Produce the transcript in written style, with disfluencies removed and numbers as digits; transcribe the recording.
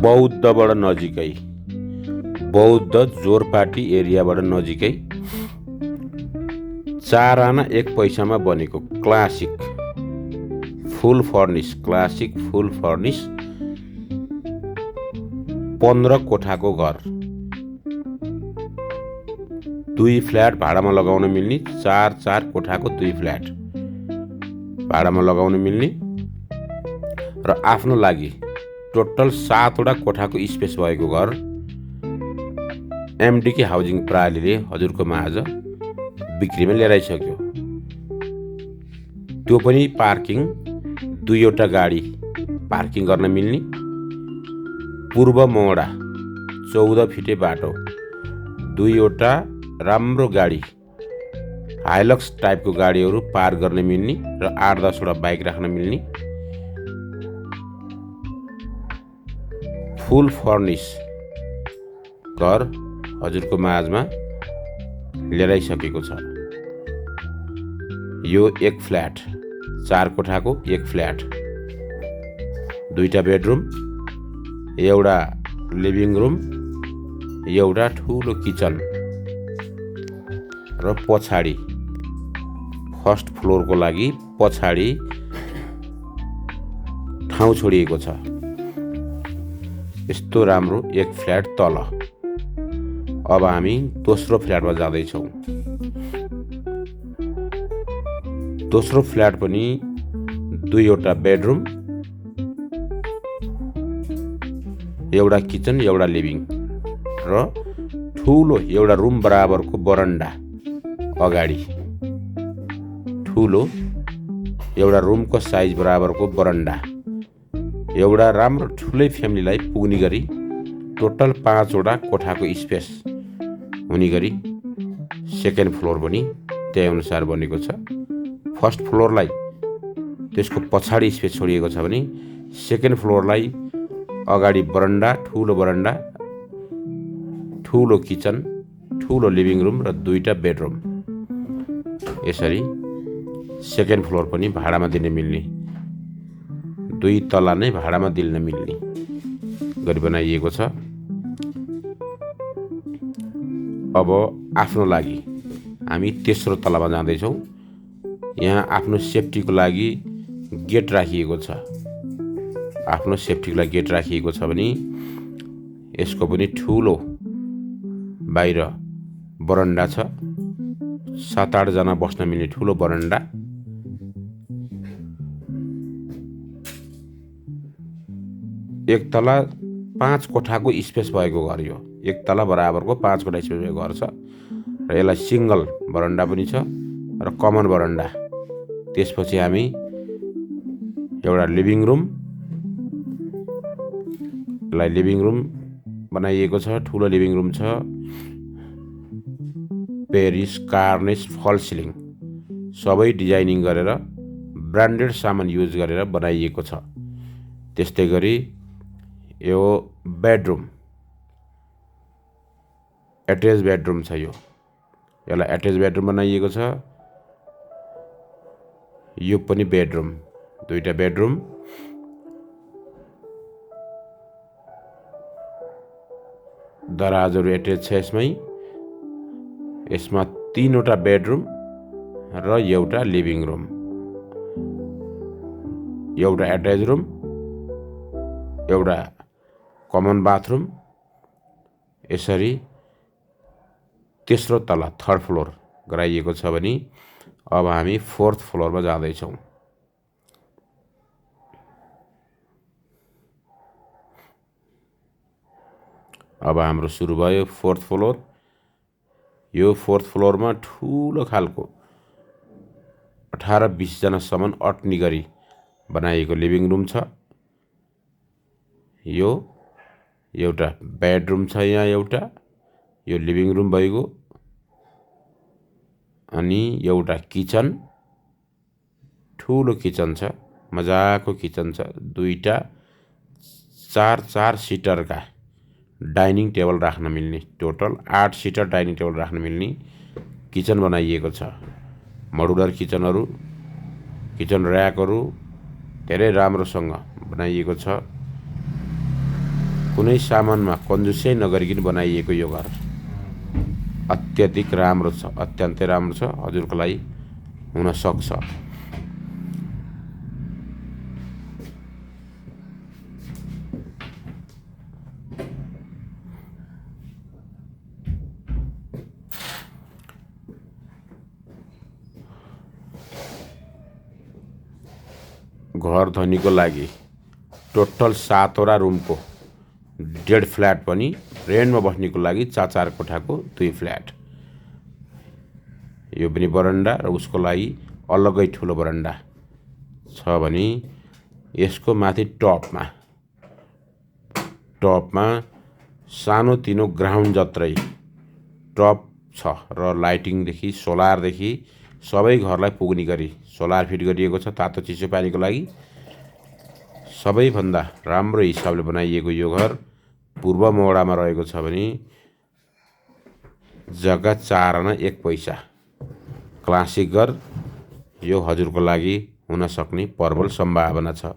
बौद्धबाट नजिकै, बौद्ध जोरपाटी एरियाबाट नजिकै 4 आना 1 पैसामा बनेको क्लासिक फुल फर्निस 15 कोठाको घर, 2 फ्ल्याट भाडामा लगाउन मिल्ने, 4 कोठाको 2 फ्ल्याट भाडामा लगाउन मिल्ने र आफ्नो लागि टोटल 7 वटा कोठाको स्पेस भएको घर एमडीके हाउसिङ प्रणालीले हजुरको माझ बिक्रीमा लिएर आइसक्यो। त्यो पनि पार्किङ 2 वटा गाडी पार्किङ गर्न मिल्ने, पूर्व मोडा 14 फिटे बाटो, 2 वटा राम्रो गाडी हाइलक्स टाइपको गाडीहरू पार्क गर्न मिल्ने र 8-10 वटा बाइक राख्न मिल्ने, फुल फर्निस घर हजुरको माझमा लिएर आइसकेको छ। यो 1 फ्ल्याट 4 कोठाको 1 फ्ल्याट, 2टा बेडरुम, एउटा लिभिङ रुम, एउटा ठुलो किचन र पछाडि फर्स्ट फ्लोरको लागि पछाडि ठाउँ छोडिएको छ। यस्तो राम्रो 1 फ्ल्याट तल। अब हामी दोस्रो फ्ल्याटमा जाँदैछौँ। दोस्रो फ्ल्याट पनि 2 वटा बेडरुम, एउटा किचन, एउटा लिभिङ र ठुलो एउटा रुम बराबरको बरन्डा अगाडि, ठुलो एउटा रुमको साइज बराबरको बरन्डा, एउटा राम्रो ठुलै फ्यामिलीलाई पुग्ने गरी टोटल 5 वटा कोठाको स्पेस हुने गरी सेकेन्ड फ्लोर पनि त्यही अनुसार बनेको छ। फर्स्ट फ्लोरलाई त्यसको पछाडि स्पेस छोडिएको छ भने सेकेन्ड फ्लोरलाई अगाडि बरन्डा, ठुलो किचन, ठुलो लिभिङ रुम र 2टा बेडरुम, यसरी सेकेन्ड फ्लोर पनि भाडामा दिन मिल्ने, 2 तला नै भाडामा दिन मिल्ने गरी बनाइएको छ। अब आफ्नो लागि हामी तेस्रो तलामा जाँदैछौँ। यहाँ आफ्नो सेफ्टीको लागि गेट राखिएको छ। आफ्नो सेफ्टीको लागि गेट राखिएको छ भने यसको पनि ठुलो बाहिर बरन्डा छ, 7-8 जना बस्न मिल्ने ठुलो बरन्डा, एक तला 5 कोठाको स्पेस भएको घर। यो 1 तला बराबरको 5 कोठा स्पेस भएको घर छ र यसलाई सिङ्गल बरन्डा पनि छ र कमन बरन्डा। त्यसपछि हामी एउटा लिभिङ रुम, यसलाई लिभिङ रुम बनाइएको छ, ठुलो लिभिङ रुम छ, पेरिस कार्नेस फल सिलिङ सबै डिजाइनिङ गरेर ब्रान्डेड सामान युज गरेर बनाइएको छ। त्यस्तै गरी यो बेडरुम एट्याच बेडरुम छ। यसलाई एट्याच बेडरुम बनाइएको छ। यो पनि बेडरुम, 2टा बेडरुम, दराजहरू एट्याच छ। यसमा 3 वटा बेडरुम र एउटा लिभिङ रुम, एउटा एट्याच रुम, एउटा कमन बाथरुम, यसरी तेस्रो तला 3rd फ्लोर गराइएको छ भने अब हामी 4th फ्लोरमा जाँदैछौँ। अब हाम्रो सुरु भयो 4th फ्लोर। यो 4th फ्लोरमा ठुलो खालको 18-20 जनासम्म अट्ने गरी बनाइएको लिभिङ रुम छ। यो एउटा बेडरुम छ, यहाँ एउटा यो लिभिङ रुम भइगयो, अनि एउटा किचन, ठुलो किचन छ, मजाको किचन छ, 2टा 4 सिटरका डाइनिङ टेबल राख्न मिल्ने, टोटल 8 सिटर डाइनिङ टेबल राख्न मिल्ने किचन बनाइएको छ। मोडुलर किचनहरू, किचन र्याकहरू धेरै राम्रोसँग बनाइएको छ। कुनै सामानमा कन्जुसै नगरिकन बनाइएको यो घर अत्यधिक राम्रो छ, अत्यन्तै राम्रो छ, हजुरको लागि हुन सक्छ। घर धनीको लागि टोटल 7वटा रुमको डेढ फ्ल्याट पनि रेन्टमा बस्नेको लागि 4 कोठाको 2 फ्ल्याट। यो पनि बरन्डा र उसको लागि अलग्गै ठुलो बरन्डा छ भने यसको माथि टपमा सानोतिनो ग्राउन्ड जत्रै टप छ र लाइटिङदेखि सोलरदेखि सबै घरलाई पुग्ने गरी सोलर फिट गरिएको छ। तातो चिसो पानीको लागि सबैभन्दा राम्रो हिसाबले बनाइएको यो घर पूर्व मोडामा रहेको छ भने जग्गा 4 आना 1 पैसा क्लासिक घर। यो हजुरको लागि हुन सक्ने प्रबल सम्भावना छ।